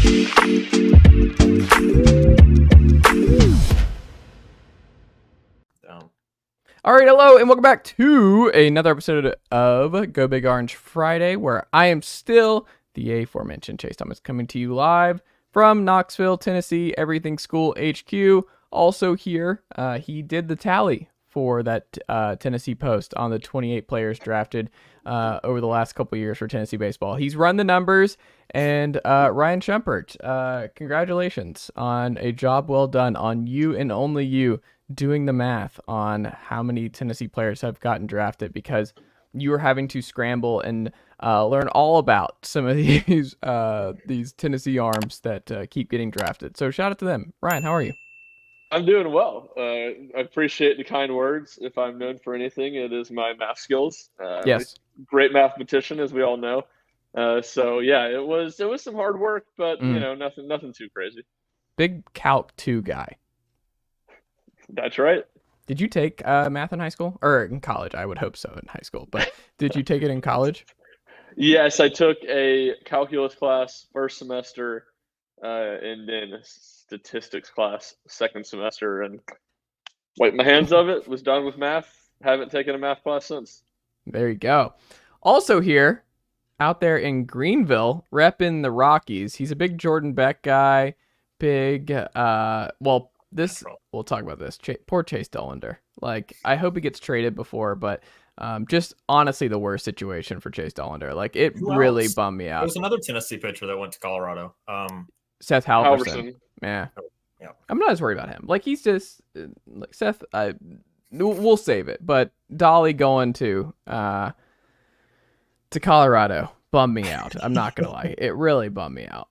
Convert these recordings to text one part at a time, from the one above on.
All right, hello, and welcome back to another episode of Go Big Orange Friday, where I am still the aforementioned Chase Thomas, coming to you live from Knoxville, Tennessee, Everything School HQ. Also here, he did the tally for that Tennessee Post on the 28 players drafted over the last couple of years for Tennessee baseball. He's run the numbers, and Ryan Schumpert, congratulations on a job well done on you and only you doing the math on how many Tennessee players have gotten drafted, because you were having to scramble and learn all about some of these Tennessee arms that keep getting drafted. So shout out to them. Ryan, how are you? I'm doing well. I appreciate the kind words. If I'm known for anything, it is my math skills. Yes. Great mathematician, as we all know. So yeah, it was some hard work, but nothing too crazy. Big Calc 2 guy. That's right. Did you take math in high school or in college? I would hope so in high school, but did you take it in college? Yes, I took a calculus class first semester, and then a statistics class second semester, and wiped my hands of it. Was done with math. Haven't taken a math class since. There you go. Also here, out there in Greenville, repping the Rockies. He's a big Jordan Beck guy. We'll talk about this. Poor Chase Dollander. Like, I hope he gets traded before, but just honestly the worst situation for Chase Dollander. Like, it really bummed me out. There was another Tennessee pitcher that went to Colorado. Seth Halverson. Yeah. I'm not as worried about him. Like, he's just like Seth. We'll save it. But Dolly going to Colorado bummed me out. I'm not gonna lie. It really bummed me out.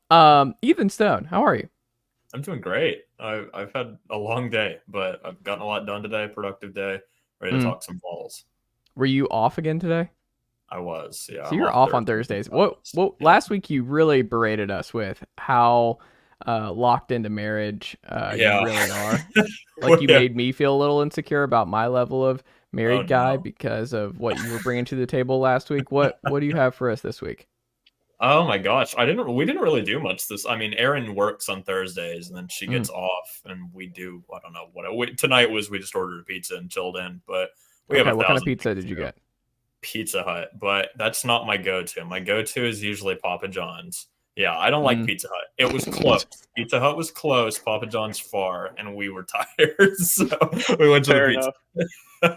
Ethan Stone, how are you? I'm doing great. I've had a long day, but I've gotten a lot done today. Productive day. Ready to talk some balls. Were you off again today? I was, yeah. So you're off on Thursdays. Last week you really berated us with how locked into marriage you really are. Like, you made me feel a little insecure about my level of married guy because of what you were bringing to the table last week. What do you have for us this week? Oh my gosh, we didn't really do much Erin works on Thursdays, and then she gets off, and we do, I don't know tonight was, we just ordered a pizza and chilled in, but we have what kind of pizza did you get? Pizza Hut, but that's not my go-to. My go-to is usually Papa John's. Yeah, I don't like Pizza Hut. It was close. Pizza Hut was close. Papa John's far, and we were tired, so we went to the pizza.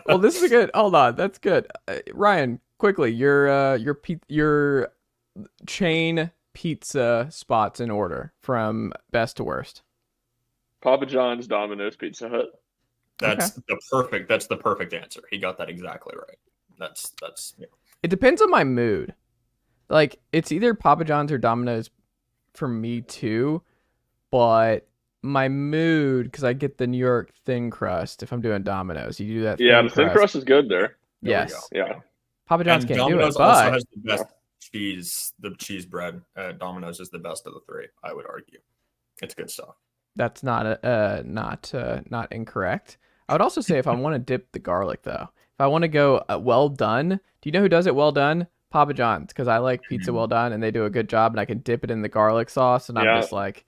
Well, this is a good. Hold on, that's good. Ryan, quickly, your chain pizza spots in order from best to worst. Papa John's, Domino's, Pizza Hut. That's the perfect answer. He got that exactly right. That's yeah. It depends on my mood. Like, it's either Papa John's or Domino's for me too, but my mood, because I get the New York thin crust if I'm doing Domino's. You do that. Yeah, the thin crust is good there. Yes. Yeah. Papa John's can't Domino's do it, also but has the best cheese. The cheese bread at Domino's is the best of the three, I would argue. It's good stuff. That's not incorrect. I would also say if I want to dip the garlic, though, if I want to go well done, do you know who does it well done? Papa John's, because I like pizza well done, and they do a good job, and I can dip it in the garlic sauce, and I'm just like,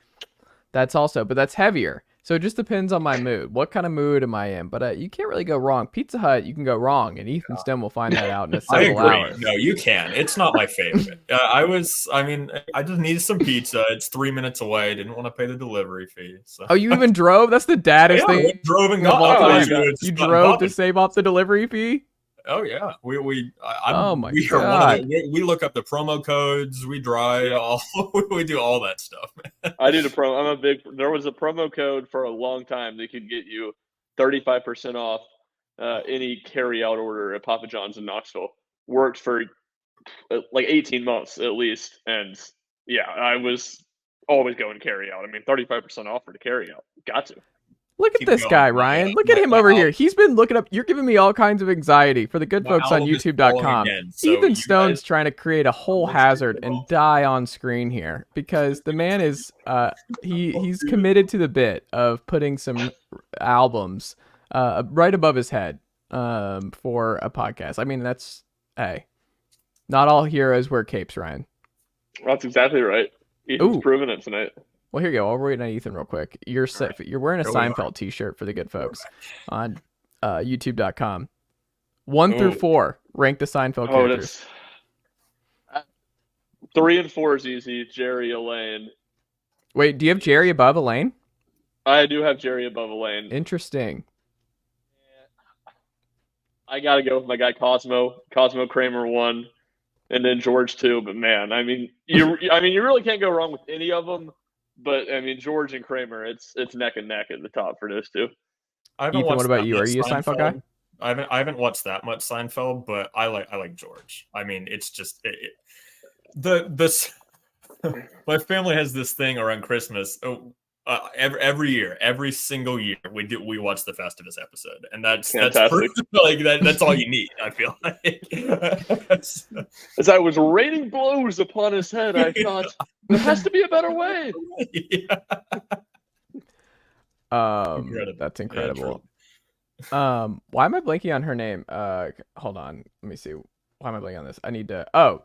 but that's heavier. So it just depends on my mood. What kind of mood am I in? But you can't really go wrong. Pizza Hut, you can go wrong, and Ethan Stone will find that out in several hours. No, you can. It's not my favorite. I just needed some pizza. It's 3 minutes away. Didn't want to pay the delivery fee. So. Oh, you even drove? That's the daddest thing. I drove and got You drove to save off the delivery fee? Oh yeah, we God. We look up the promo codes. We drive we do all that stuff. Man. I do there was a promo code for a long time that could get you 35% off any carry out order at Papa John's in Knoxville. Worked for like 18 months at least, and yeah, I was always going carry out. I mean, 35% off for the carry out. Got to. Look at this guy, Ryan. Look at him over here. He's been looking up. You're giving me all kinds of anxiety for the good folks on YouTube.com. Ethan Stone's trying to create a whole hazard and die on screen here because the man is he's committed to the bit of putting some albums right above his head for a podcast. I mean, that's not all heroes wear capes, Ryan. That's exactly right. Ethan's Ooh. proving it tonight. Well, here you go. I'll wait on Ethan real quick. You're you're wearing a Here we are. Seinfeld t-shirt for the good folks on YouTube.com. 1 through Ooh. 4. Rank the Seinfeld Oh, characters. that's 3 and 4 is easy. Jerry, Elaine. Wait, do you have Jerry above Elaine? I do have Jerry above Elaine. Interesting. I gotta go with my guy Cosmo. Cosmo Kramer 1, and then George 2. But man, I mean, you really can't go wrong with any of them. But I mean, George and Kramer, it's neck and neck at the top for those two. I haven't Ethan, watched what about that you? much Are you a Seinfeld guy? I haven't watched that much Seinfeld, but I like George. I mean, it's just this. My family has this thing around Christmas. Every year, every single year, we watch the Festivus episode, and that's Fantastic. that's all you need. I feel like. As I was raining blows upon his head, I thought there has to be a better way. Yeah. Incredible. That's incredible. Why am I blanking on her name? Hold on. Let me see. Why am I blanking on this? I need to. Oh,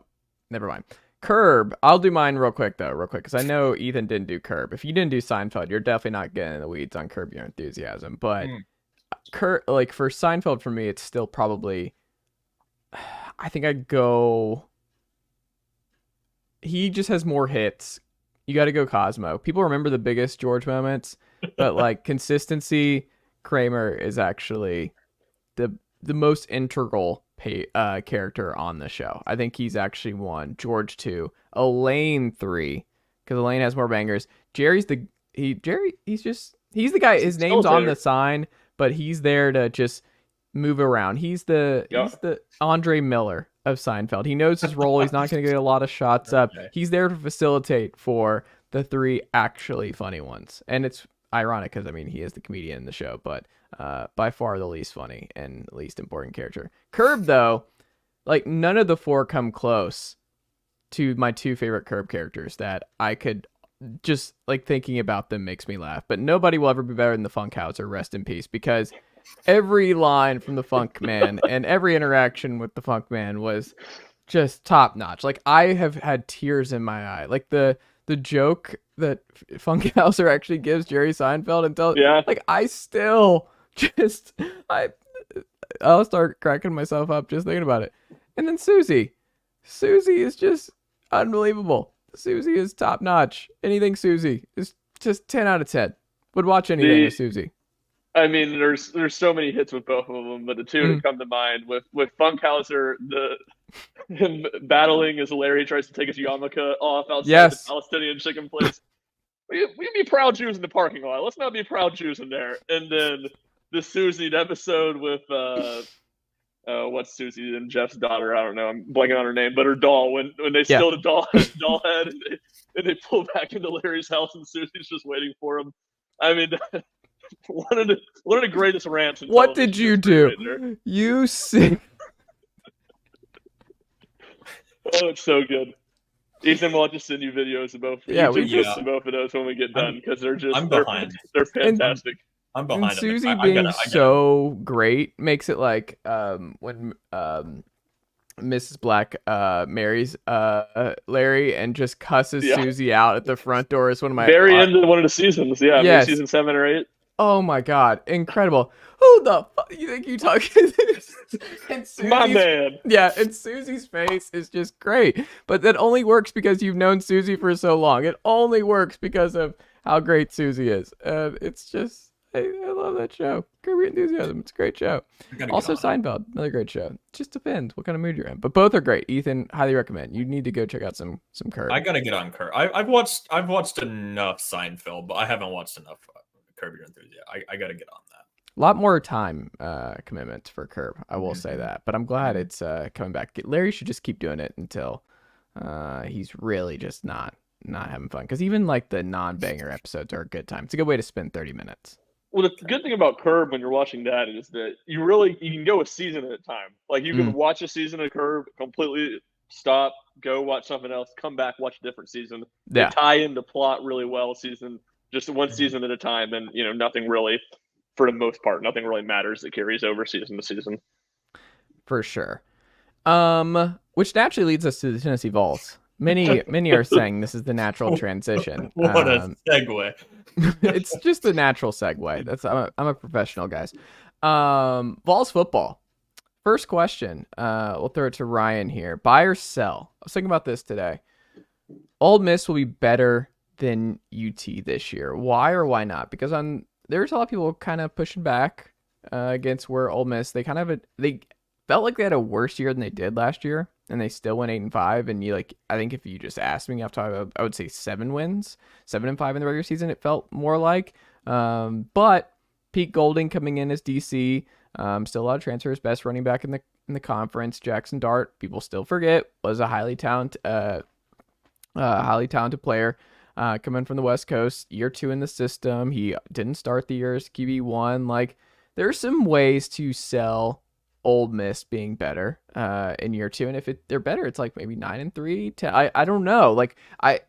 never mind. Curb. I'll do mine real quick, because I know Ethan didn't do Curb. If you didn't do Seinfeld, you're definitely not getting in the weeds on Curb Your Enthusiasm. But Curb, like for Seinfeld, for me, it's still probably. I think I'd go. He just has more hits. You got to go Cosmo. People remember the biggest George moments, but like consistency, Kramer is actually the most integral character on the show. I think he's actually 1. George 2. Elaine 3, because Elaine has more bangers. Jerry's the guy. His name's on the sign, but he's there to just move around. He's the Andre Miller of Seinfeld. He knows his role. He's not going to get a lot of shots up. He's there to facilitate for the 3 actually funny ones. And it's ironic because, I mean, he is the comedian in the show, but by far the least funny and least important character. Curb, though, like none of the 4 come close to my 2 favorite Curb characters that I could just, like, thinking about them makes me laugh. But nobody will ever be better than the Funkhauser, rest in peace, because every line from the Funk Man and every interaction with the Funk Man was just top notch. Like, I have had tears in my eye. Like the joke that Funkhauser actually gives Jerry Seinfeld like I still just I'll start cracking myself up just thinking about it. And then Susie is just unbelievable. Susie is top notch. Anything Susie is just 10 out of 10. Would watch anything with Susie. I mean, there's so many hits with both of them, but the 2 that come to mind with Funkhauser, him battling as Larry tries to take his yarmulke off outside the Palestinian chicken place. We be proud Jews in the parking lot. Let's not be proud Jews in there. And then the Susie episode with what's Susie and Jeff's daughter? I don't know. I'm blanking on her name, but her doll. When they steal the doll head and they pull back into Larry's house and Susie's just waiting for him. I mean. One of the greatest rants. What did you do? Right, you sick. Oh, it's so good. Ethan will just send you videos of both. Of both of those when we get done because they're just they're fantastic. I'm behind. And Susie being so great makes it like when Mrs. Black marries Larry and just cusses Susie out at the front door is one of my very end of one of the seasons. Yeah, yes. Season 7 or 8. Oh my god, incredible! Who the fuck you think you talking? My man. Yeah, and Susie's face is just great, but that only works because you've known Susie for so long. It only works because of how great Susie is. It's just I love that show. Curb Your Enthusiasm. It's a great show. Also Seinfeld, another great show. It just depends what kind of mood you're in, but both are great. Ethan, highly recommend. You need to go check out some Curb. I gotta get on Curb. I've watched enough Seinfeld, but I haven't watched enough Curb Your Enthusiasm. I got to get on that. A lot more time commitment for Curb. I will say that, but I'm glad it's coming back. Larry should just keep doing it until he's really just not having fun. Because even like the non-banger episodes are a good time. It's a good way to spend 30 minutes. Well, the good thing about Curb when you're watching that is that you can go a season at a time. Like you can watch a season of Curb, completely stop, go watch something else, come back, watch a different season. They tie into plot really well. Just one season at a time, and nothing really, for the most part, nothing really matters that carries over season to season. For sure. Which naturally leads us to the Tennessee Vols. Many are saying this is the natural transition. What a segue. It's just a natural segue. I'm a professional, guys. Vols football. First question. We'll throw it to Ryan here. Buy or sell? I was thinking about this today. Ole Miss will be better than UT this year. Why or why not? Because there's a lot of people kind of pushing back against where Ole Miss, they felt like they had a worse year than they did last year, and they still went 8-5. And I think if you just asked me, I would say 7 wins, 7-5 in the regular season. It felt more like, but Pete Golding coming in as DC, still a lot of transfers. Best running back in the conference. Jackson Dart, people still forget, was a highly talented player. Coming from the West Coast, year 2 in the system. He didn't start the year as QB1. Like, there's some ways to sell Ole Miss being better in year 2, and if they're better, it's like maybe 9-3. I don't know. Like, I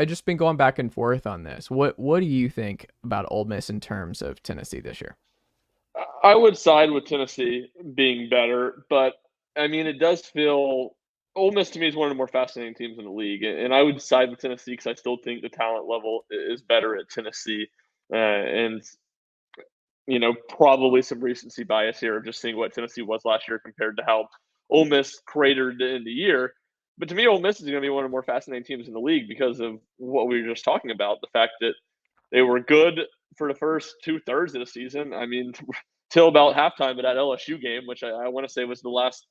just been going back and forth on this. What do you think about Ole Miss in terms of Tennessee this year? I would side with Tennessee being better, but I mean, it does feel Ole Miss to me is one of the more fascinating teams in the league, and I would side with Tennessee because I still think the talent level is better at Tennessee, and probably some recency bias here of just seeing what Tennessee was last year compared to how Ole Miss cratered in the year. But to me, Ole Miss is going to be one of the more fascinating teams in the league because of what we were just talking about, the fact that they were good for the first 2/3 of the season. I mean, till about halftime of that LSU game, which I want to say was the last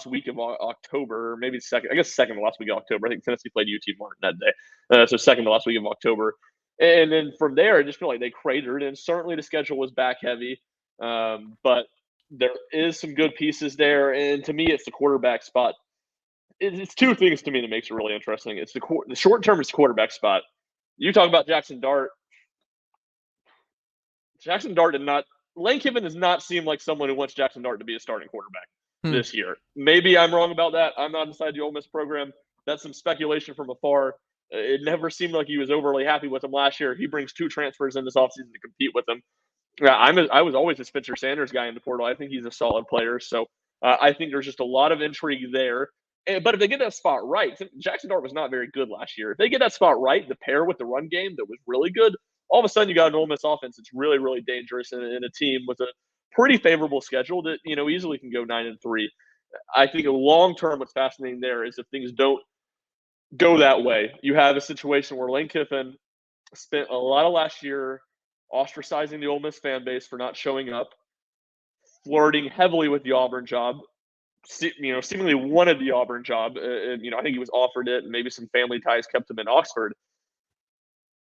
week of October, or maybe second to last week of October. I think Tennessee played UT Martin that day. So second to last week of October. And then from there, I just feel like they cratered, and certainly the schedule was back heavy. But there is some good pieces there, and to me, it's the quarterback spot. It's 2 things to me that makes it really interesting. It's the short term is quarterback spot. You talk about Jackson Dart. Jackson Dart did not. Lane Kiffin does not seem like someone who wants Jackson Dart to be a starting quarterback this year. Maybe I'm wrong about that. I'm not inside the Ole Miss program. That's some speculation from afar. It never seemed like he was overly happy with him last year. He brings 2 transfers in this offseason to compete with him. I was always a Spencer Sanders guy in the portal. I think he's a solid player. So I think there's just a lot of intrigue there. But if they get that spot right, Jackson Dart was not very good last year. If they get that spot right, the pair with the run game that was really good, all of a sudden you got an Ole Miss offense that's really, really dangerous and a team with a pretty favorable schedule that, easily can go 9-3. I think long term, what's fascinating there is if things don't go that way, you have a situation where Lane Kiffin spent a lot of last year ostracizing the Ole Miss fan base for not showing up, flirting heavily with the Auburn job, seemingly wanted the Auburn job. And, I think he was offered it, and maybe some family ties kept him in Oxford.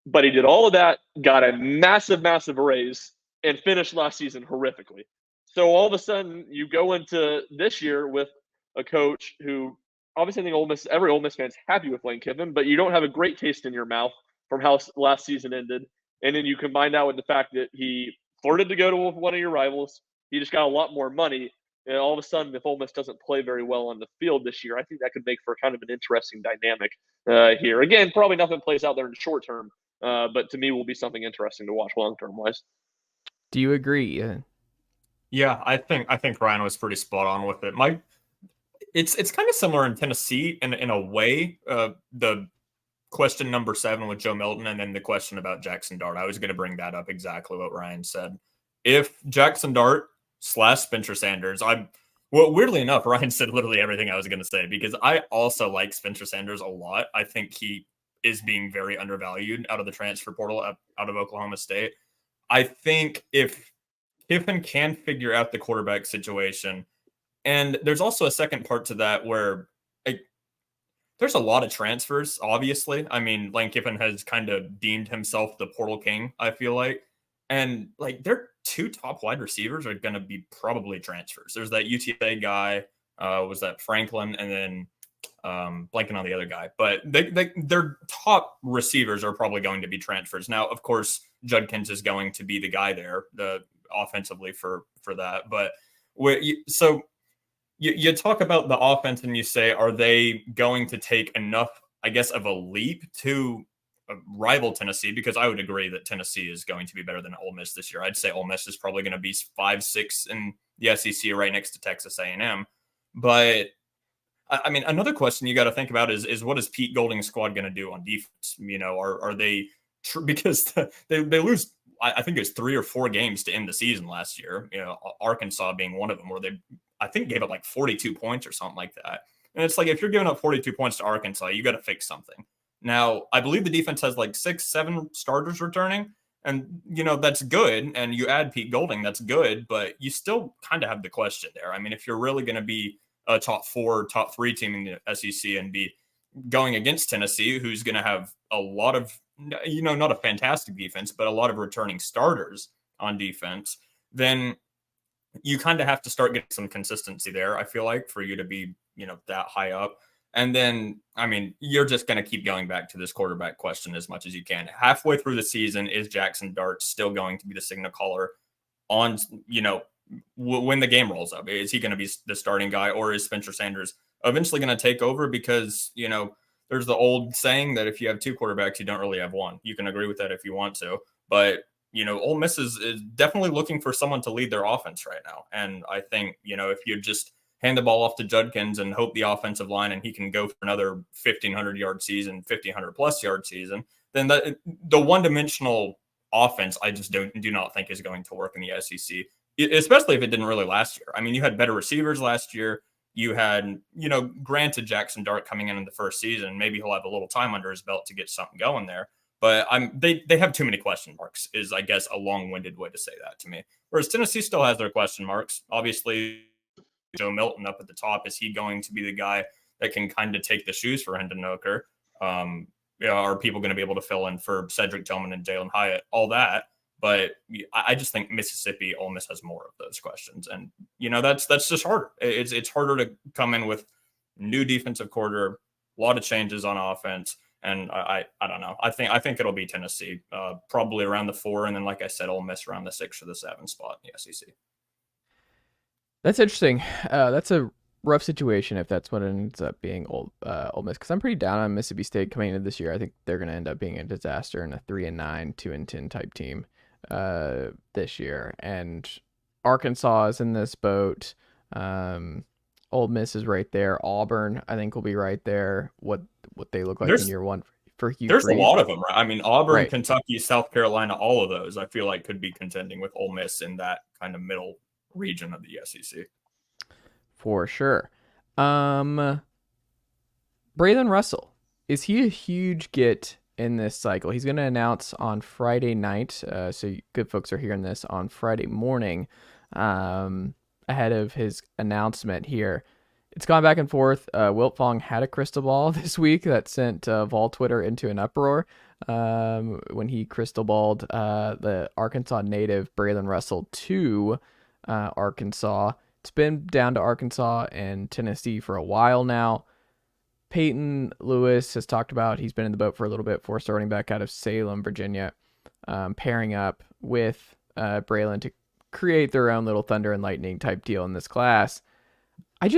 But he did all of that, got a massive, massive raise, and finished last season horrifically. So all of a sudden, you go into this year with a coach who, obviously, I think every Ole Miss fan's happy with Lane Kiffin, but you don't have a great taste in your mouth from how last season ended. And then you combine that with the fact that he flirted to go to one of your rivals. He just got a lot more money. And all of a sudden, if Ole Miss doesn't play very well on the field this year, I think that could make for kind of an interesting dynamic here. Again, probably nothing plays out there in the short term, but to me will be something interesting to watch long term wise. Do you agree? Yeah, I think Ryan was pretty spot on with it. It's kind of similar in Tennessee in a way. The question number 7 with Joe Milton, and then the question about Jackson Dart. I was going to bring that up, exactly what Ryan said. If Jackson Dart / Spencer Sanders, weirdly enough, Ryan said literally everything I was going to say, because I also like Spencer Sanders a lot. I think he is being very undervalued out of the transfer portal out of Oklahoma State. I think if Kiffin can figure out the quarterback situation, and there's also a second part to that where there's a lot of transfers, obviously. I mean, Lane Kiffin has kind of deemed himself the portal king, I feel like. And their 2 top wide receivers are going to be probably transfers. There's that UTSA guy, was that Franklin, and then blanking on the other guy. But their top receivers are probably going to be transfers. Now, of course, Judkins is going to be the guy there, offensively for that. But so you talk about the offense and you say, are they going to take enough, I guess, of a leap to rival Tennessee? Because I would agree that Tennessee is going to be better than Ole Miss this year. I'd say Ole Miss is probably going to be 5-6 in the SEC, right next to Texas A&M. But I mean, another question you got to think about is what is Pete Golding's squad going to do on defense? Are they because they lose? I think it was 3 or 4 games to end the season last year. Arkansas being one of them, where they I think gave up like 42 points or something like that. And it's like if you're giving up 42 points to Arkansas, you got to fix something. Now, I believe the defense has like 6, 7 starters returning. And, that's good. And you add Pete Golding, that's good. But you still kind of have the question there. I mean, if you're really going to be a top 4, top 3 team in the SEC and be going against Tennessee, who's going to have a lot of, not a fantastic defense, but a lot of returning starters on defense, then you kind of have to start getting some consistency there, I feel like, for you to be, that high up. And then, I mean, you're just going to keep going back to this quarterback question as much as you can. Halfway through the season, is Jackson Dart still going to be the signal caller on, when the game rolls up? Is he going to be the starting guy, or is Spencer Sanders eventually going to take over? Because, there's the old saying that if you have 2 quarterbacks, you don't really have one. You can agree with that if you want to. But, Ole Miss is definitely looking for someone to lead their offense right now. And I think, if you just hand the ball off to Judkins and hope the offensive line and he can go for another 1,500-yard season, 1,500-plus yard season, then the one-dimensional offense I just do not think is going to work in the SEC, especially if it didn't really last year. I mean, you had better receivers last year. You had, granted Jackson Dart coming in the first season, maybe he'll have a little time under his belt to get something going there. But they have too many question marks is, I guess, a long-winded way to say that to me. Whereas Tennessee still has their question marks. Obviously, Joe Milton up at the top. Is he going to be the guy that can kind of take the shoes for Hendon Hooker? Are people going to be able to fill in for Cedric Tillman and Jalen Hyatt? All that. But I just think Mississippi, Ole Miss has more of those questions. And, that's just harder. It's harder to come in with new defensive quarter, a lot of changes on offense. And I don't know. I think it'll be Tennessee, probably around the 4. And then, like I said, Ole Miss around the 6 or the 7 spot in the SEC. That's interesting. That's a rough situation if that's what it ends up being, Ole Miss, because I'm pretty down on Mississippi State coming into this year. I think they're going to end up being a disaster and a 3-9, 2-10 type team this year. And Arkansas is in this boat. Ole Miss is right there. Auburn, I think, will be right there. What they look like in year one for Hugh There's Freeze. A lot of them, right? I mean, Auburn, right. Kentucky, South Carolina, all of those I feel like could be contending with Ole Miss in that kind of middle region of the SEC. For sure. Braylen Russell, is he a huge get in this cycle? He's going to announce on Friday night, so good folks are hearing this on Friday morning, ahead of his announcement here. It's gone back and forth. Wilt Fong had a crystal ball this week that sent Vol Twitter into an uproar when he crystal balled the Arkansas native Braylen Russell to Arkansas. It's been down to Arkansas and Tennessee for a while now. Peyton Lewis has talked about he's been in the boat for a little bit for starting back out of Salem, Virginia, pairing up with Braylen to create their own little thunder and lightning type deal in this class. I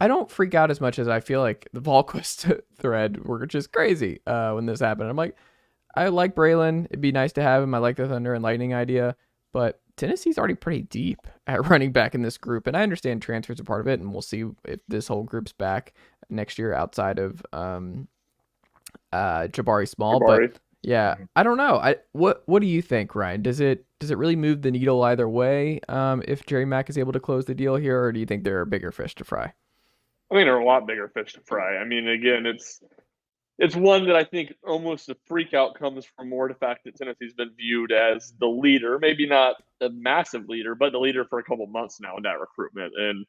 don't freak out as much as I feel like the Volquist thread were just crazy when this happened. I'm like, I like Braylen. It'd be nice to have him. I like the thunder and lightning idea, but Tennessee's already pretty deep at running back in this group, and I understand transfers are part of it, and we'll see if this whole group's back next year outside of Jabari Small. But yeah, I don't know. What do you think, Ryan? Does it really move the needle either way if Jerry Mack is able to close the deal here, or do you think there are bigger fish to fry? I mean, there are a lot bigger fish to fry. I mean, again, it's one that I think almost the freak out comes from more the fact that Tennessee's been viewed as the leader, maybe not a massive leader, but the leader for a couple months now in that recruitment. And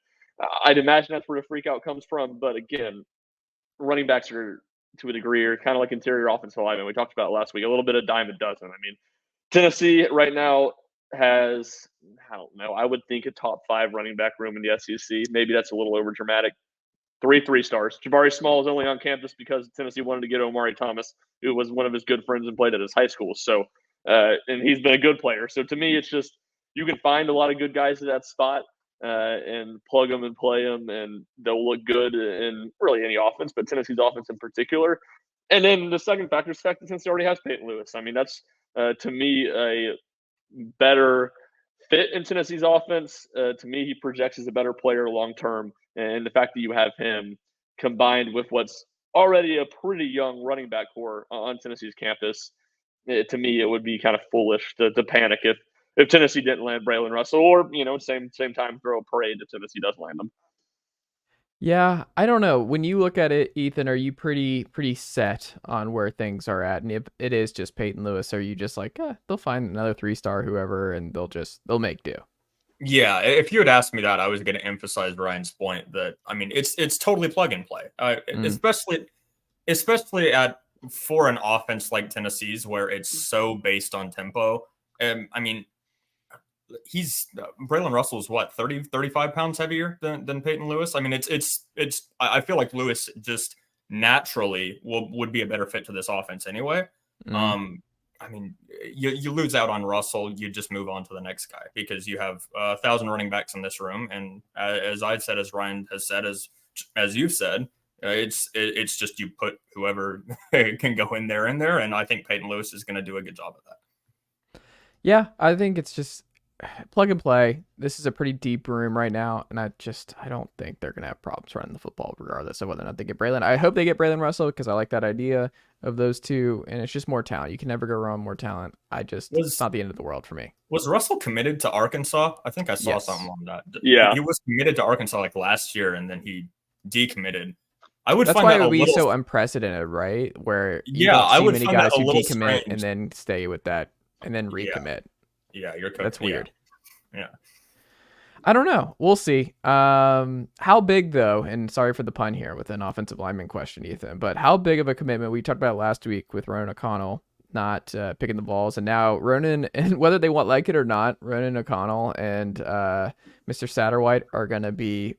I'd imagine that's where the freak out comes from. But again, running backs are, to a degree, are kind of like interior offensive linemen. We talked about it last week, a little bit of dime a dozen. I mean, Tennessee right now has, I don't know, I would think a top 5 running back room in the SEC. Maybe that's a little over dramatic. 3 stars. Jabari Small is only on campus because Tennessee wanted to get Omari Thomas, who was one of his good friends and played at his high school. So, and he's been a good player. So to me, it's just you can find a lot of good guys at that spot and plug them and play them, and they'll look good in really any offense, but Tennessee's offense in particular. And then the second factor is the fact that Tennessee already has Peyton Lewis. I mean, that's to me a better fit in Tennessee's offense. To me, he projects as a better player long term. And the fact that you have him combined with what's already a pretty young running back core on Tennessee's campus, to me, it would be kind of foolish to panic if Tennessee didn't land Braylen Russell, or same time throw a parade if Tennessee does land them. Yeah, I don't know. When you look at it, Ethan, are you pretty set on where things are at? And if it is just Peyton Lewis, are you just like, they'll find another 3-star whoever and they'll make do? Yeah, if you had asked me that, I was going to emphasize Ryan's point that, I mean, it's totally plug and play, especially for an offense like Tennessee's where it's so based on tempo. I mean, Braylen Russell is what, 35 pounds heavier than Peyton Lewis. I mean, I feel like Lewis just naturally would be a better fit to this offense anyway. I mean, you lose out on Russell, you just move on to the next guy because you have 1,000 running backs in this room, and as I've said, as Ryan has said, as you've said, it's just you put whoever can go in there, and I think Peyton Lewis is going to do a good job of that. Yeah, I think it's just plug and play. This is a pretty deep room right now, and I don't think they're going to have problems running the football regardless of whether or not they get Braylen. I hope they get Braylen Russell because I like that idea of those two, and it's just more talent. You can never go wrong with more talent. It's not the end of the world for me. Was Russell committed to Arkansas? I think I saw something on that. Yeah. He was committed to Arkansas like last year, and then he decommitted. That's why it would be so unprecedented, right? Where I would many find guys that a who little decommit strange. and then stay with that and then recommit. Yeah, you're correct. That's weird. Yeah. I don't know. We'll see. How big, though, and sorry for the pun here with an offensive lineman question, Ethan, but how big of a commitment? We talked about it last week with Ronan O'Connell not picking the balls, and now Ronan, and whether they like it or not, Ronan O'Connell and Mr. Satterwhite are going to be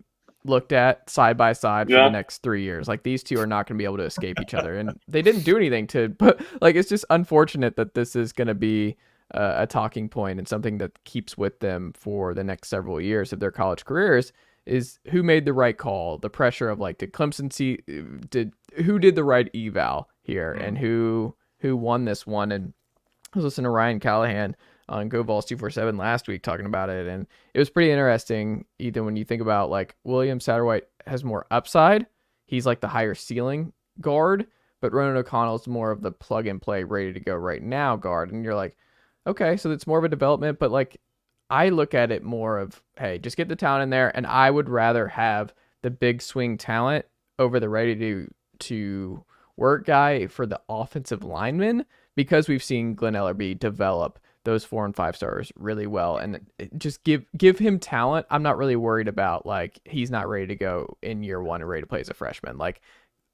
looked at side by side for the next 3 years. Like, these two are not going to be able to escape each other, and they didn't do anything but it's just unfortunate that this is going to be a talking point and something that keeps with them for the next several years of their college careers is who made the right call, the pressure of did Clemson see, who did the right eval here, and who won this one. And I was listening to Ryan Callahan on Go Vols 247 last week talking about it, and it was pretty interesting, Ethan, when you think about William Satterwhite has more upside. He's the higher ceiling guard, but Ronan O'Connell's more of the plug and play, ready to go right now guard. And you're like, okay, so it's more of a development, but I look at it more of, hey, just get the talent in there, and I would rather have the big swing talent over the ready to work guy for the offensive lineman, because we've seen Glenn Ellerbe develop those 4 and 5 stars really well, and just give him talent. I'm not really worried about he's not ready to go in year one and ready to play as a freshman.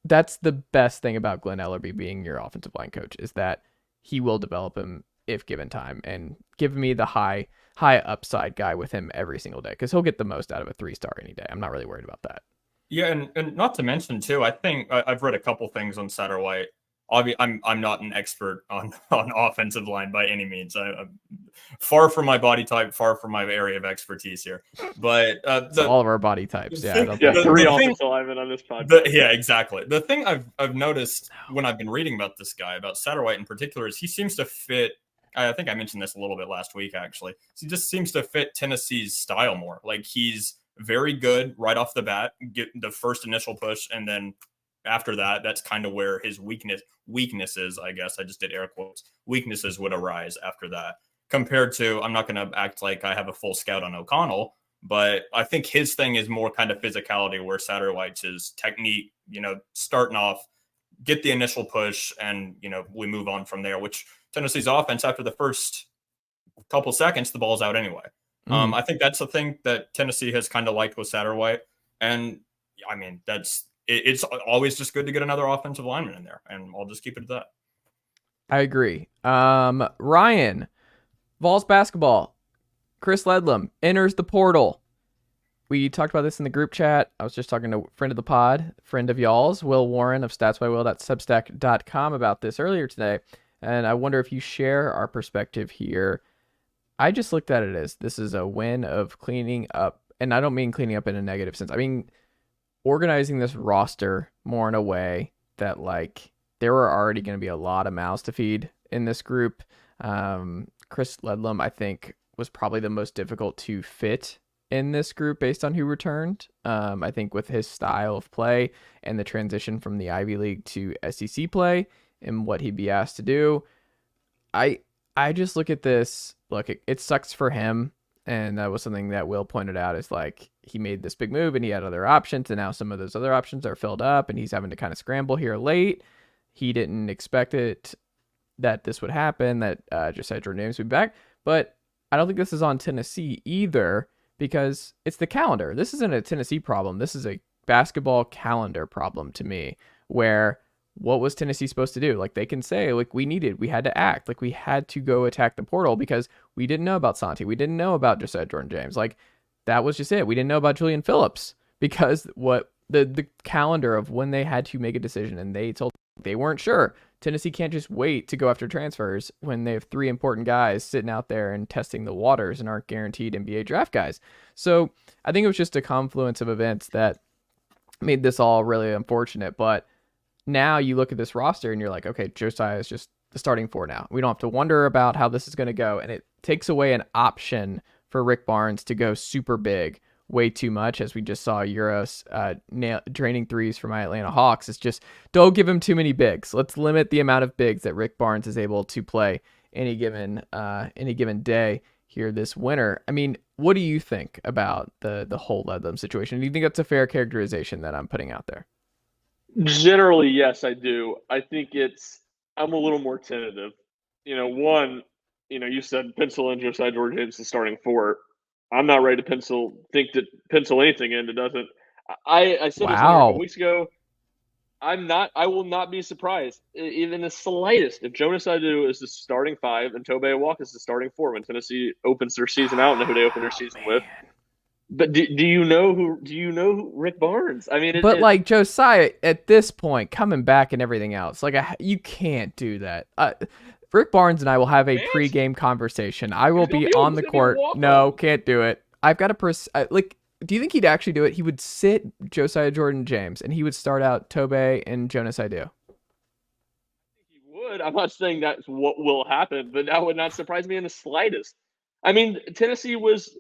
That's the best thing about Glenn Ellerbe being your offensive line coach, is that he will develop him if given time, and give me the high upside guy with him every single day, because he'll get the most out of a 3-star any day. I'm not really worried about that. Yeah, and not to mention too, I think I've read a couple things on Satterwhite. Obviously, I'm not an expert on offensive line by any means. I'm far from my body type, far from my area of expertise here. But all of our body types, three offensive linemen on this podcast. Yeah, exactly. The thing I've noticed when I've been reading about this guy, about Satterwhite in particular, is he seems to fit. I think I mentioned this a little bit last week, actually. He just seems to fit Tennessee's style more. He's very good right off the bat, get the first initial push, and then after that, that's kind of where his weaknesses, I guess, I just did air quotes, weaknesses would arise after that. Compared to, I'm not going to act like I have a full scout on O'Connell, but I think his thing is more kind of physicality, where Satterwhite's is technique, starting off, get the initial push, and, we move on from there, which Tennessee's offense, after the first couple seconds, the ball's out anyway. I think that's the thing that Tennessee has kind of liked with Satterwhite. And I mean, it's always just good to get another offensive lineman in there, and I'll just keep it at that. I agree. Ryan, Vols basketball, Chris Ledlum enters the portal. We talked about this in the group chat. I was just talking to a friend of the pod, friend of y'all's, Will Warren of statsbywill.substack.com about this earlier today. And I wonder if you share our perspective here. I just looked at it as this is a win of cleaning up, and I don't mean cleaning up in a negative sense. I mean organizing this roster more in a way that there were already going to be a lot of mouths to feed in this group. Chris Ledlum, I think, was probably the most difficult to fit in this group based on who returned. I think with his style of play and the transition from the Ivy League to SEC play and what he'd be asked to do, I just look at this. Look, it sucks for him, and that was something that Will pointed out. Is like he made this big move and he had other options, and now some of those other options are filled up, and he's having to kind of scramble here late. He didn't expect that this would happen. That Josiah Jordan James would be back, but I don't think this is on Tennessee either because it's the calendar. This isn't a Tennessee problem. This is a basketball calendar problem to me, where what was Tennessee supposed to do? Like they can say, like we had to act, like we had to go attack the portal because we didn't know about Santi. We didn't know about Josiah Jordan James. Like that was just it. We didn't know about Julian Phillips because what the calendar of when they had to make a decision and they told they weren't sure. Tennessee can't just wait to go after transfers when they have 3 important guys sitting out there and testing the waters and aren't guaranteed NBA draft guys. So I think it was just a confluence of events that made this all really unfortunate. But now you look at this roster and you're like, okay, Josiah is just the starting 4 now. We don't have to wonder about how this is going to go. And it takes away an option for Rick Barnes to go super big way too much, as we just saw Euros draining threes for my Atlanta Hawks. It's just, don't give him too many bigs. Let's limit the amount of bigs that Rick Barnes is able to play any given day here this winter. I mean, what do you think about the whole Ledlum situation? Do you think that's a fair characterization that I'm putting out there? Generally, yes, I do. I think I'm a little more tentative. One, you said pencil in Josiah Jordan James the starting 4. I'm not ready to pencil anything in that doesn't. I said this a couple weeks ago. I will not be surprised, even the slightest, if Jonas Adu is the starting 5 and Tobe Awaka is the starting 4 when Tennessee opens their season. I don't know who they open their season with. But do you know who Rick Barnes? I mean, like Josiah at this point coming back and everything else, like you can't do that. Rick Barnes and I will have a pre-game conversation. I will be on the court. No, can't do it. I've got to do you think he'd actually do it? He would sit Josiah Jordan James and he would start out Tobe and Jonas Adu. He would. I'm not saying that's what will happen, but that would not surprise me in the slightest. I mean, Tennessee was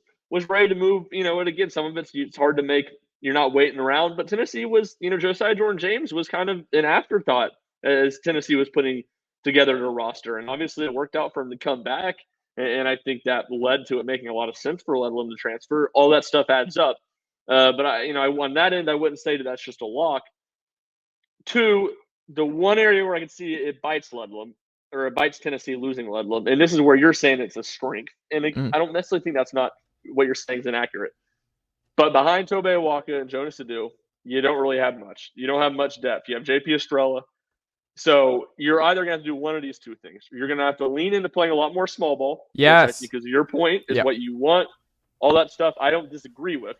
ready to move, and again, some of it's hard to make. You're not waiting around, but Tennessee was, Josiah Jordan James was kind of an afterthought as Tennessee was putting together their roster. And obviously it worked out for him to come back. And I think that led to it making a lot of sense for Ledlum to transfer. All that stuff adds up. But on that end, I wouldn't say that's just a lock. 2, the one area where I can see it bites Ledlum, or it bites Tennessee losing Ledlum, and this is where you're saying it's a strength. And I don't necessarily think that's not what you're saying is inaccurate. But behind Tobe Awaka and Jonas Adu, you don't really have much. You don't have much depth. You have JP Estrella. So you're either going to have to do one of these 2 things. You're going to have to lean into playing a lot more small ball. Yes. Because your point is what you want. All that stuff I don't disagree with.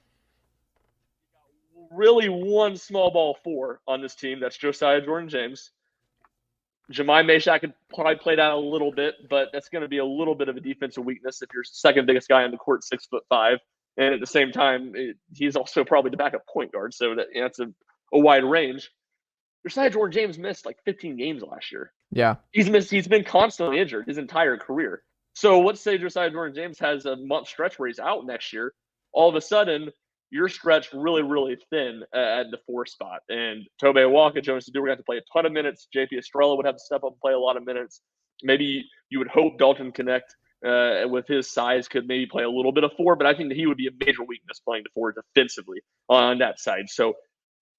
Really one small ball 4 on this team. That's Josiah Jordan James. Jemai Meshack could probably play that a little bit, but that's going to be a little bit of a defensive weakness if your second biggest guy on the court 6'5", and at the same time he's also probably the backup point guard. So that's a wide range. Josiah Jordan James missed like 15 games last year. Yeah. He's been constantly injured his entire career. So let's say Josiah Jordan James has a month stretch where he's out next year. All of a sudden, you're stretched really, really thin at the 4 spot. And Tobe Awaka, Jonas Adu, we're going to have to play a ton of minutes. JP Estrella would have to step up and play a lot of minutes. Maybe you would hope Dalton Connect with his size could maybe play a little bit of 4, but I think that he would be a major weakness playing the 4 defensively on that side. So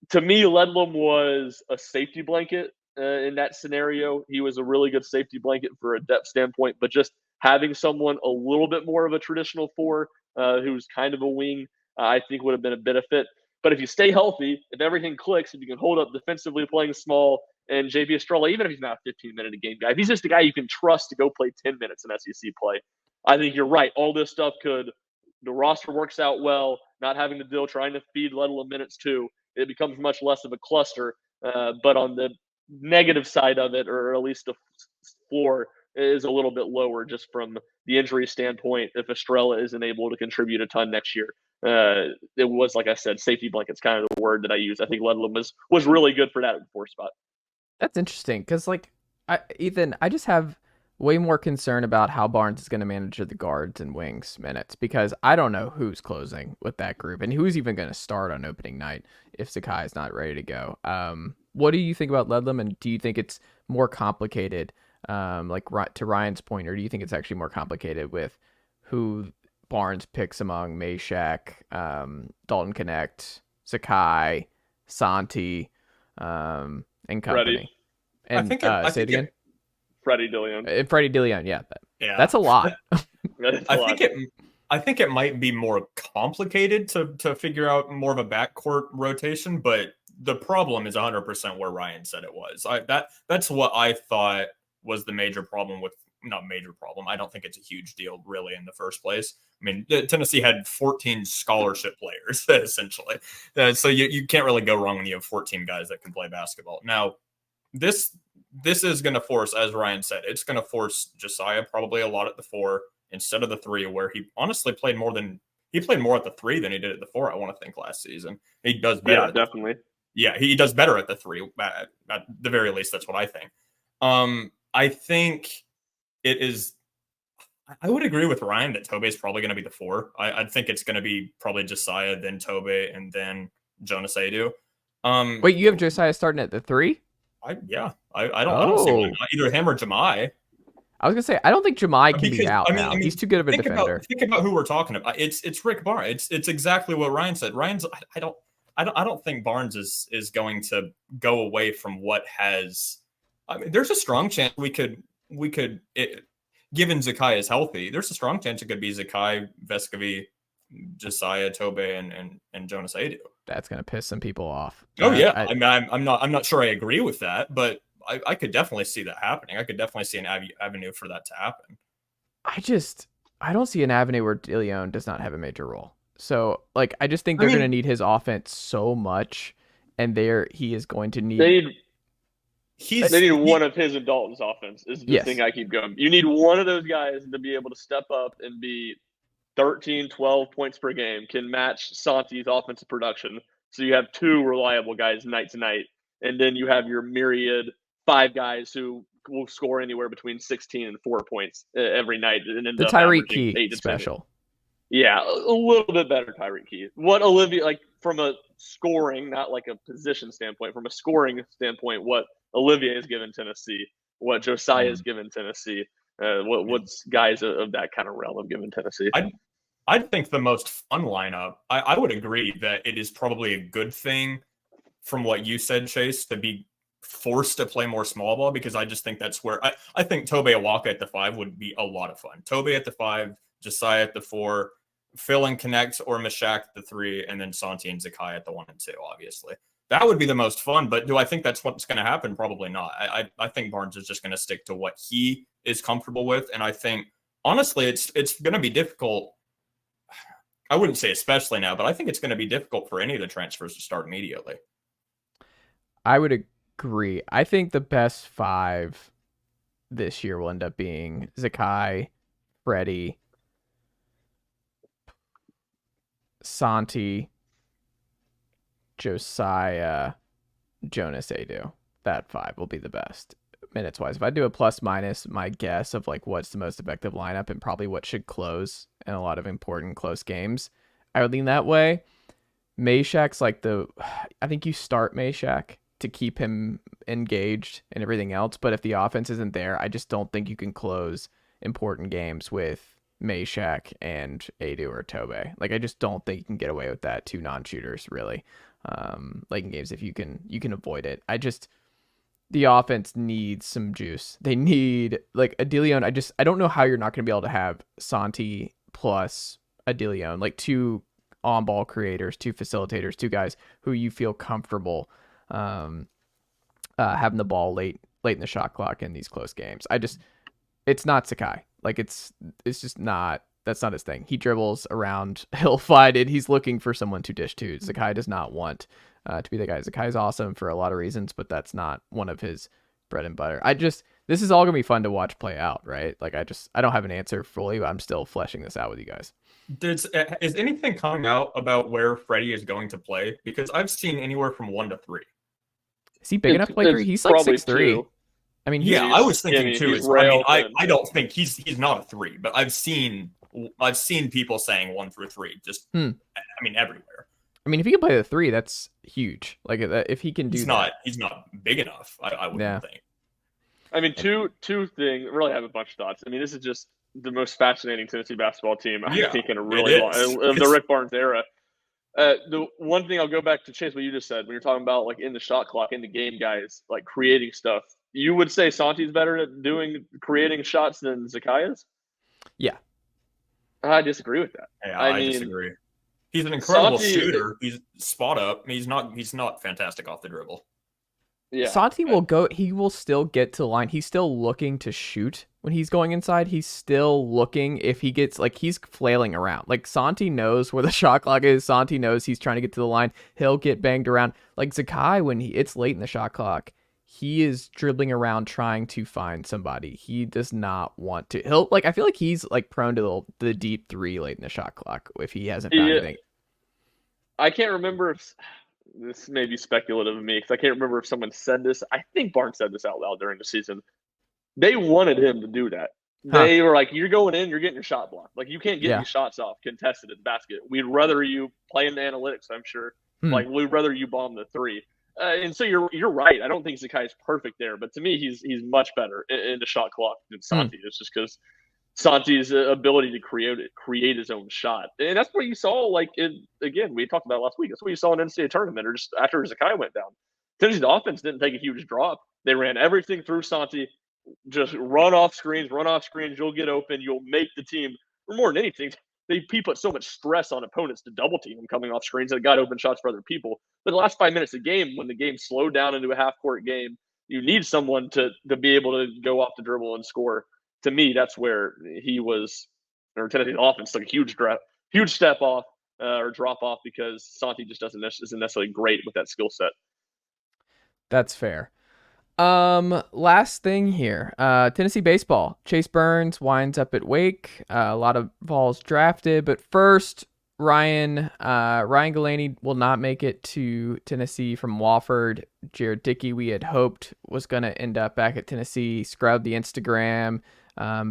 to me, Ledlum was a safety blanket in that scenario. He was a really good safety blanket for a depth standpoint, but just having someone a little bit more of a traditional 4 who's kind of a wing, I think would have been a benefit. But if you stay healthy, if everything clicks, if you can hold up defensively playing small, and JP Estrella, even if he's not a 15-minute-a-game guy, if he's just a guy you can trust to go play 10 minutes in SEC play, I think you're right. All this stuff the roster works out well, not having to deal trying to feed Ledlum minutes too. It becomes much less of a cluster. But on the negative side of it, or at least the floor is a little bit lower just from the injury standpoint if Estrella isn't able to contribute a ton next year. It was, like I said, safety blanket's kind of the word that I use. I think Ledlum was really good for that 4 spot. That's interesting because, Ethan, I just have way more concerned about how Barnes is going to manage the guards and wings minutes, because I don't know who's closing with that group and who's even going to start on opening night if Sakai is not ready to go. What do you think about Ledlum, and do you think it's more complicated, like to Ryan's point, or do you think it's actually more complicated with who Barnes picks among Meshack, Dalton Connect, Sakai, Santi, and company? Freddie. And I think say it again. Freddie DeLeon. Freddie DeLeon, yeah. Yeah. That's a lot. I think it might be more complicated to figure out more of a backcourt rotation, but the problem is 100% where Ryan said it was. That's what I thought was the major problem with, not major problem. I don't think it's a huge deal really in the first place. I mean, Tennessee had 14 scholarship players essentially. So you can't really go wrong when you have 14 guys that can play basketball. Now, this is going to force, as Ryan said, it's going to force Josiah probably a lot at the 4 instead of the 3, where he honestly played more at the 3 than he did at the 4. I want to think last season he does better. Yeah, definitely. Yeah, he does better at the 3. At the very least, that's what I think. I think it is. I would agree with Ryan that Tobe is probably going to be the 4. I think it's going to be probably Josiah, then Tobe, and then Jonas Adu. Wait, you have Josiah starting at the 3? I don't see why not. Either him or Jemai. I was gonna say I don't think Jemai can be out now. He's too good of a defender. Think about who we're talking about. It's Rick Barnes. It's exactly what Ryan said. I don't think Barnes is going to go away from what has. I mean, there's a strong chance we could given Zakai is healthy, there's a strong chance it could be Zakai, Vescovi, Josiah, Tobe, and Jonas Adu. That's gonna piss some people off. Oh yeah, I'm not sure I agree with that, but I could definitely see that happening. I could definitely see an avenue for that to happen. I don't see an avenue where DeLeon does not have a major role. So like I just think they're gonna need his offense so much, and he is going to need. They need one of his and Dalton's offense is the thing I keep going. You need one of those guys to be able to step up and be 13, 12 points per game, can match Santi's offensive production. So you have 2 reliable guys night to night. And then you have your myriad 5 guys who will score anywhere between 16 and 4 points every night. And the Tyreek Key special. Yeah, a little bit better Tyreek Key. What Olivia, like from a scoring, not like a position standpoint, from a scoring standpoint, what Olivier has given Tennessee, what Josiah has given Tennessee, what's guys of that kind of realm have given Tennessee. I think the most fun lineup, I would agree that it is probably a good thing from what you said, Chase, to be forced to play more small ball, because I just think that's where I think Tobe Awaka at the 5 would be a lot of fun. Tobe at the 5, Josiah at the 4, Phil and Connect or Meshack at the 3, and then Santi and Zakai at the 1 and 2, obviously. That would be the most fun, but do I think that's what's going to happen? Probably not. I think Barnes is just going to stick to what he is comfortable with, and I think, honestly, it's going to be difficult. I wouldn't say especially now, but I think it's going to be difficult for any of the transfers to start immediately. I would agree. I think the best 5 this year will end up being Zakai, Freddie, Santi, Josiah, Jonas Adu. That 5 will be the best minutes wise. If I do a plus minus, my guess of like what's the most effective lineup and probably what should close in a lot of important close games, I would lean that way. Meshack's like I think you start Meshack to keep him engaged and everything else, but if the offense isn't there, I just don't think you can close important games with Meshack and Adu or Tobe. Like I just don't think you can get away with that, 2 non-shooters really. Like in games if you can avoid it. The offense needs some juice. They need like a DeLeon. I don't know how you're not going to be able to have Santi plus a DeLeon, like 2 on-ball creators, 2 facilitators, 2 guys who you feel comfortable having the ball late in the shot clock in these close games. It's not Sakai. Like it's just not. That's not his thing. He dribbles around. He'll find it. He's looking for someone to dish to. Zakai does not want to be the guy. Zakai is awesome for a lot of reasons, but that's not one of his bread and butter. This is all going to be fun to watch play out, right? Like I don't have an answer fully, but I'm still fleshing this out with you guys. Is anything coming out about where Freddie is going to play? Because I've seen anywhere from 1 to 3. Is he big enough to play 3? He's like 6'3". I mean, Yeah, I was thinking skinny, too. he's I mean, rail thin. I don't think he's not a 3, but I've seen people saying 1 through 3. Just I mean, everywhere. I mean, if he can play the 3, that's huge. Like if he can do that. He's not big enough. I wouldn't think. I mean, two things. Really, I have a bunch of thoughts. I mean, this is just the most fascinating Tennessee basketball team I think in a really long of the Rick Barnes era. The one thing I'll go back to Chase, what you just said when you're talking about like in the shot clock, in the game, guys like creating stuff. You would say Santi's better at creating shots than Zakai is? Yeah, I disagree with that. Yeah, I disagree. He's an incredible shooter. He's spot up. He's not fantastic off the dribble. Yeah. Santi will go. He will still get to the line. He's still looking to shoot when he's going inside. He's still looking. If he gets like he's flailing around. Like Santi knows where the shot clock is. Santi knows he's trying to get to the line. He'll get banged around. Like Zakai, when it's late in the shot clock, he is dribbling around trying to find somebody. He does not want to. He'll like. I feel like he's like prone to the deep 3 late in the shot clock if he hasn't found anything. I can't remember if. This may be speculative of me because I can't remember if someone said this. I think Barnes said this out loud during the season. They wanted him to do that. They were like, you're going in, you're getting your shot blocked. Like, you can't get these shots off contested at the basket. We'd rather you play in the analytics, I'm sure. Like, we'd rather you bomb the 3. And so you're right. I don't think Zakai is perfect there. But to me, he's much better in the shot clock than Santi. It's just because Santi's ability to create his own shot. And that's what you saw, like, again, we talked about last week. That's what you saw in NCAA tournament or just after Zakai went down. Tennessee's offense didn't take a huge drop. They ran everything through Santi, just run off screens. You'll get open. You'll make the team. Or more than anything, they put so much stress on opponents to double team them coming off screens that it got open shots for other people. But the last 5 minutes of the game, when the game slowed down into a half-court game, you need someone to be able to go off the dribble and score. To me, that's where Tennessee's offense took a huge step off or drop off because Santi just isn't necessarily great with that skill set. That's fair. Last thing here, Tennessee baseball. Chase Burns winds up at Wake. A lot of Vols drafted, but first, Ryan Galaney will not make it to Tennessee from Wofford. Jared Dickey, we had hoped was going to end up back at Tennessee. Scrubbed the Instagram.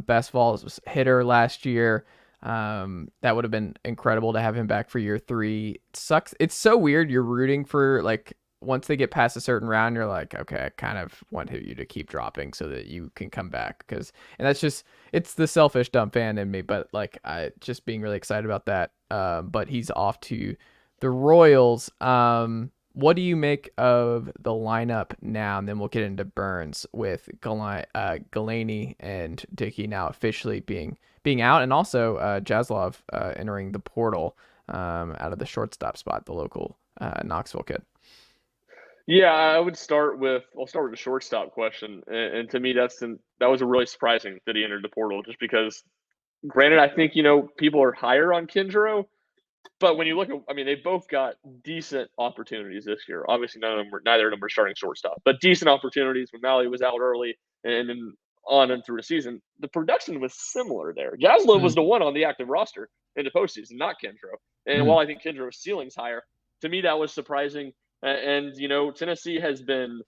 Best Vols hitter last year. That would have been incredible to have him back for year 3. It sucks. It's so weird. You're rooting for like once they get past a certain round, you're like, okay, I kind of want you to keep dropping so that you can come back and that's just it's the selfish dumb fan in me. But like I just being really excited about that. But he's off to the Royals. What do you make of the lineup now? And then we'll get into Burns with Galaney and Dickey now officially being out, and also Jaslov entering the portal out of the shortstop spot, the local Knoxville kid. Yeah, I'll start with the shortstop question, and to me that was a really surprising that he entered the portal, just because. Granted, I think people are higher on Kindro. But when you look at, they both got decent opportunities this year. Obviously, neither of them were starting shortstop, but decent opportunities when Malley was out early and then on and through the season. The production was similar there. Jaslov was the one on the active roster in the postseason, not Kindro. And while I think Kindro's ceiling's higher, to me that was surprising. And Tennessee has been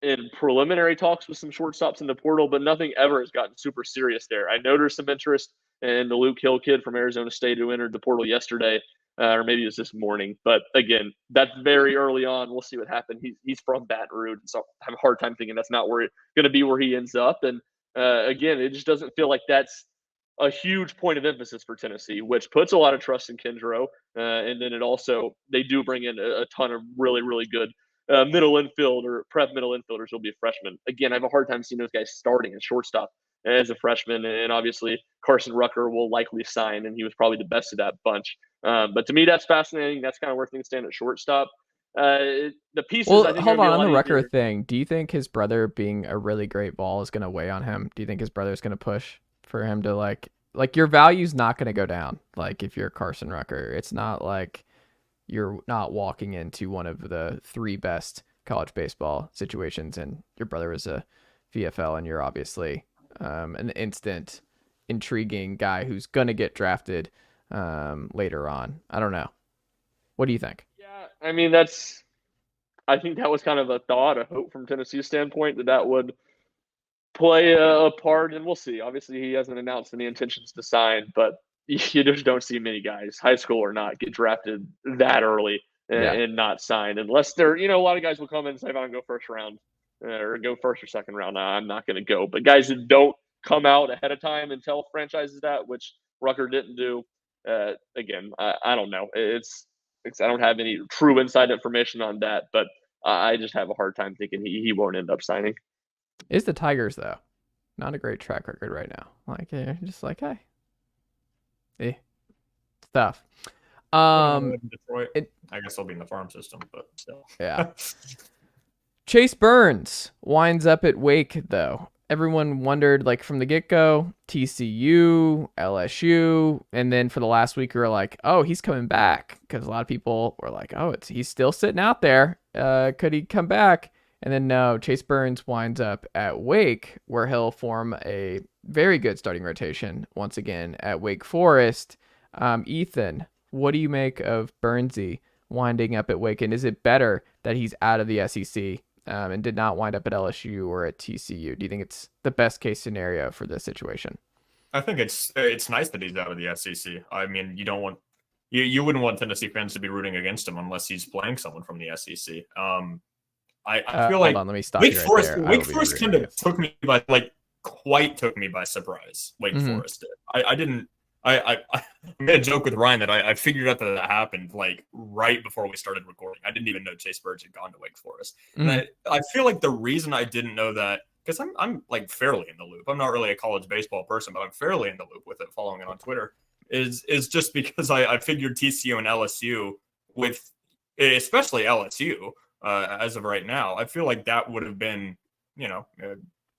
in preliminary talks with some shortstops in the portal, but nothing ever has gotten super serious there. I know there's some interest in the Luke Hill kid from Arizona State who entered the portal yesterday, or maybe it was this morning. But again, that's very early on. We'll see what happens. He's from Baton Rouge, so I have a hard time thinking that's not going to be where he ends up. And again, it just doesn't feel like that's a huge point of emphasis for Tennessee, which puts a lot of trust in Kindro. And then they do bring in a ton of really, really good middle infield or prep middle infielders will be a freshman. Again, I have a hard time seeing those guys starting at shortstop as a freshman, and obviously Carson Rucker will likely sign, and he was probably the best of that bunch. But to me, that's fascinating. That's kind of where things stand at shortstop. The pieces. Well, I think hold on the Rucker thing. Do you think his brother being a really great ball is going to weigh on him? Do you think his brother's going to push for him to like your value's not going to go down? Like if you're Carson Rucker, it's not like you're not walking into one of the 3 best college baseball situations, and your brother is a VFL, and you're obviously an instant intriguing guy who's going to get drafted later on. I don't know. What do you think? Yeah, I think that was kind of a hope from Tennessee's standpoint that would play a part, and we'll see. Obviously, he hasn't announced any intentions to sign, but you just don't see many guys, high school or not, get drafted that early and not sign unless they're, a lot of guys will come in and say, if I don't go first round or go first or second round, I'm not going to go. But guys that don't come out ahead of time and tell franchises that, which Rucker didn't do, again, I don't know. I don't have any true inside information on that, but I just have a hard time thinking he won't end up signing. Is the Tigers, though. Not a great track record right now. Like, just like, hey. Stuff. Detroit. I guess I'll be in the farm system, but still. Yeah. Chase Burns winds up at Wake, though. Everyone wondered, like, from the get-go, TCU, LSU, and then for the last week, we were like, oh, he's coming back, because a lot of people were like, oh, he's still sitting out there. Could he come back? And then no, Chase Burns winds up at Wake, where he'll form a very good starting rotation once again at Wake Forest. Ethan, what do you make of Burnsy winding up at Wake? And is it better that he's out of the SEC and did not wind up at LSU or at TCU? Do you think it's the best case scenario for this situation? I think it's nice that he's out of the SEC. I mean, you wouldn't want Tennessee fans to be rooting against him unless he's playing someone from the SEC. I feel like hold on, let me stop Wake you right Forest. there. Wake Forest kind of took me by surprise. Wake Forest did. I made a joke with Ryan that I figured out that happened like right before we started recording. I didn't even know Chase Burns had gone to Wake Forest. And I feel like the reason I didn't know that, because I'm like fairly in the loop. I'm not really a college baseball person, but I'm fairly in the loop with it, following it on Twitter, is just because I figured TCU and LSU, with especially LSU, as of right now, I feel like that would have been,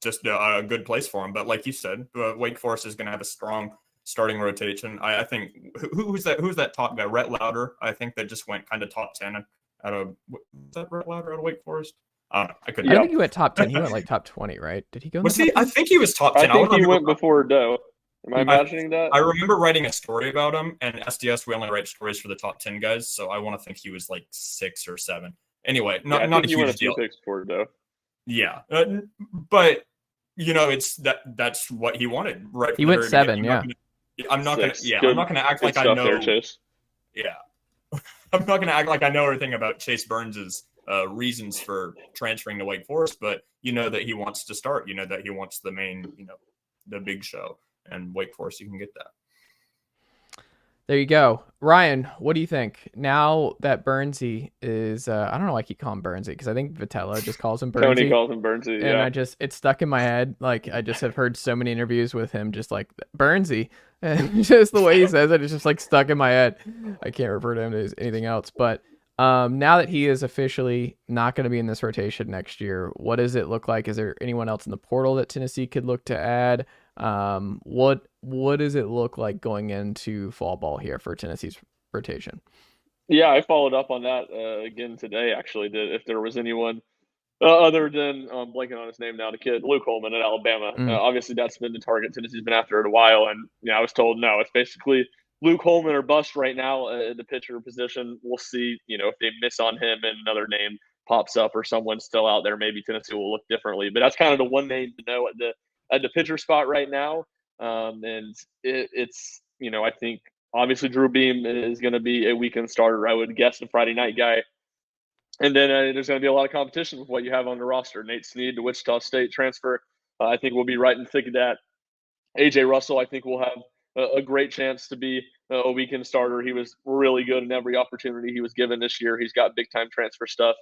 just a good place for him. But like you said, Wake Forest is going to have a strong starting rotation. I think who's that top guy? Rhett Lauder, I think, that just went kind of top 10 out of, was that Rhett Lauder out of Wake Forest? I couldn't. I think he went top 10. He went like top 20, right? Did he go? I think he was top 10. I think he went before Doe. Am I imagining that? I remember writing a story about him, and SDS, we only write stories for the top 10 guys, so I want to think he was like 6 or 7. Anyway, not a huge deal. Picks for it, though. Yeah, but that's what he wanted, right? He went 7, yeah. I'm not gonna act like I know. There, Chase. Yeah, I'm not gonna act like I know everything about Chase Burns's reasons for transferring to Wake Forest, but you know that he wants to start. You know that he wants the main, the big show, and Wake Forest, you can get that. There you go. Ryan, what do you think? Now that Burnsy is, I don't know why I keep calling him Burnsy, because I think Vitello just calls him Burnsy. Tony calls him Burnsy, yeah. And it's stuck in my head. Like, I just have heard so many interviews with him just like, Burnsy. And just the way he says it, it's just like stuck in my head. I can't refer to him as anything else. But now that he is officially not going to be in this rotation next year, what does it look like? Is there anyone else in the portal that Tennessee could look to add? What does it look like going into fall ball here for Tennessee's rotation? Yeah, I followed up on that again today, actually, if there was anyone other than, blanking on his name now, the kid, Luke Holman at Alabama. Obviously, that's been the target Tennessee's been after it a while, and I was told no. It's basically Luke Holman or bust right now at the pitcher position. We'll see, if they miss on him and another name pops up or someone's still out there, maybe Tennessee will look differently. But that's kind of the one name to know at the pitcher spot right now. And it's, I think obviously Drew Beam is going to be a weekend starter. I would guess the Friday night guy. And then there's going to be a lot of competition with what you have on the roster. Nate Snead, the Wichita State transfer, I think we'll be right in the thick of that. AJ Russell, I think will have a great chance to be a weekend starter. He was really good in every opportunity he was given this year. He's got big time transfer stuff.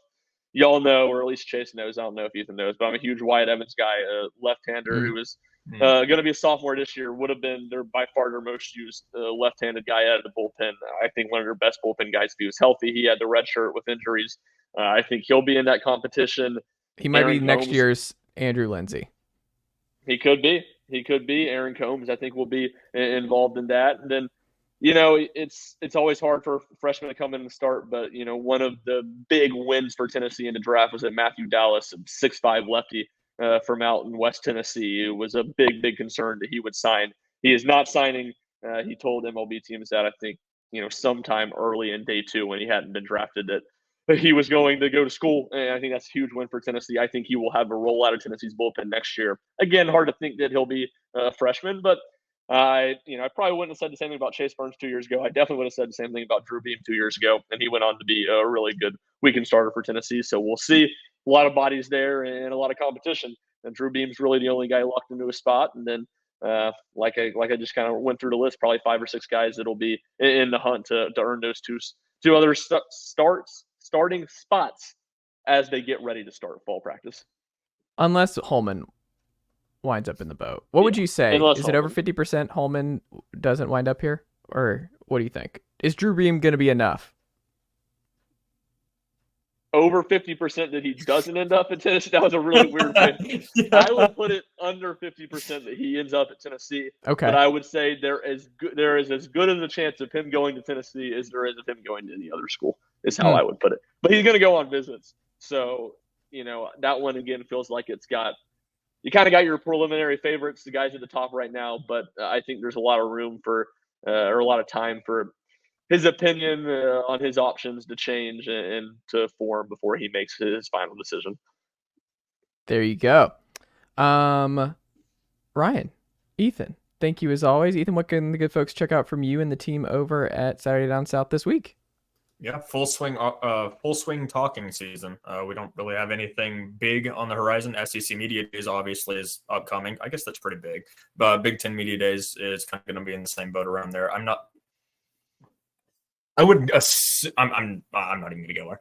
Y'all know, or at least Chase knows. I don't know if Ethan knows, but I'm a huge Wyatt Evans guy, a left-hander who was going to be a sophomore this year. Would have been by far their most used left-handed guy out of the bullpen. I think one of their best bullpen guys if he was healthy. He had the red shirt with injuries. I think he'll be in that competition. He might be next year's Andrew Lindsay. He could be. Aaron Combs, I think, will be involved in that. And then, it's always hard for freshmen to come in and start. But, one of the big wins for Tennessee in the draft was that Matthew Dallas, a 6'5" lefty from out in West Tennessee. It was a big, big concern that he would sign. He is not signing. He told MLB teams that, I think, sometime early in day 2 when he hadn't been drafted, that he was going to go to school, and I think that's a huge win for Tennessee. I think he will have a role out of Tennessee's bullpen next year. Again, hard to think that he'll be a freshman, but I probably wouldn't have said the same thing about Chase Burns 2 years ago. I definitely would have said the same thing about Drew Beam 2 years ago, and he went on to be a really good weekend starter for Tennessee. So we'll see a lot of bodies there and a lot of competition. And Drew Beam's really the only guy locked into a spot, and then like I just kind of went through the list, probably 5 or 6 guys that'll be in the hunt to earn those two other starting spots as they get ready to start fall practice. Unless Holman winds up in the boat. What would you say? Is it over 50% Holman doesn't wind up here? Or what do you think? Is Drew Beam going to be enough? Over 50% that he doesn't end up at Tennessee. That was a really weird thing. Yeah. I would put it under 50% that he ends up at Tennessee. Okay. But I would say there is as good as a chance of him going to Tennessee as there is of him going to any other school, is how I would put it. But he's going to go on visits. So, that one, again, feels like you kind of got your preliminary favorites, the guys at the top right now. But I think there's a lot of room or a lot of time for his opinion on his options to change and to form before he makes his final decision. There you go. Ryan, Ethan, thank you as always. Ethan, what can the good folks check out from you and the team over at Saturday Down South this week? Yeah, full swing talking season. We don't really have anything big on the horizon. SEC Media Days obviously is upcoming. I guess that's pretty big. But Big Ten Media Days is kind of going to be in the same boat around there. I'm not even going to go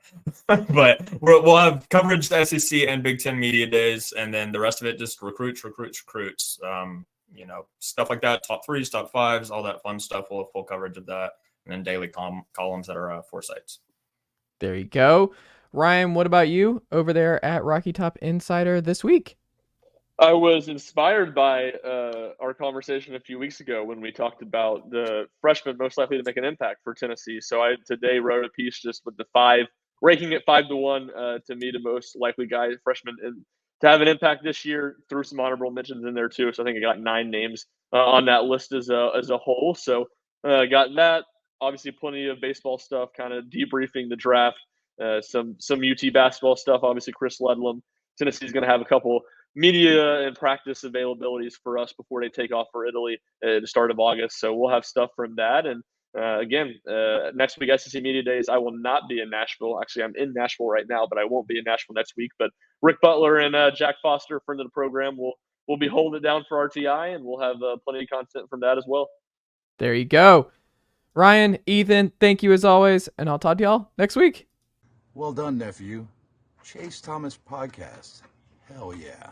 there. But we'll have coverage the SEC and Big Ten Media Days, and then the rest of it just recruits. Stuff like that, top 3s, top 5s, all that fun stuff. We'll have full coverage of that. And then daily columns that are 4 sites. There you go. Ryan, what about you over there at Rocky Top Insider this week? I was inspired by our conversation a few weeks ago when we talked about the freshmen most likely to make an impact for Tennessee. So I today wrote a piece just with the 5, ranking it 5-1 to me the most likely freshman to have an impact this year. Threw some honorable mentions in there too. So I think I got 9 names on that list as a whole. So got that. Obviously, plenty of baseball stuff, kind of debriefing the draft. Some UT basketball stuff. Obviously, Chris Ledlum. Tennessee's going to have a couple media and practice availabilities for us before they take off for Italy at the start of August. So we'll have stuff from that. And again, next week, SEC Media Days, I will not be in Nashville. Actually, I'm in Nashville right now, but I won't be in Nashville next week. But Rick Butler and Jack Foster, friend of the program, will be holding it down for RTI, and we'll have plenty of content from that as well. There you go. Ryan, Ethan, thank you as always, and I'll talk to y'all next week. Well done, nephew. Chase Thomas Podcast. Hell yeah.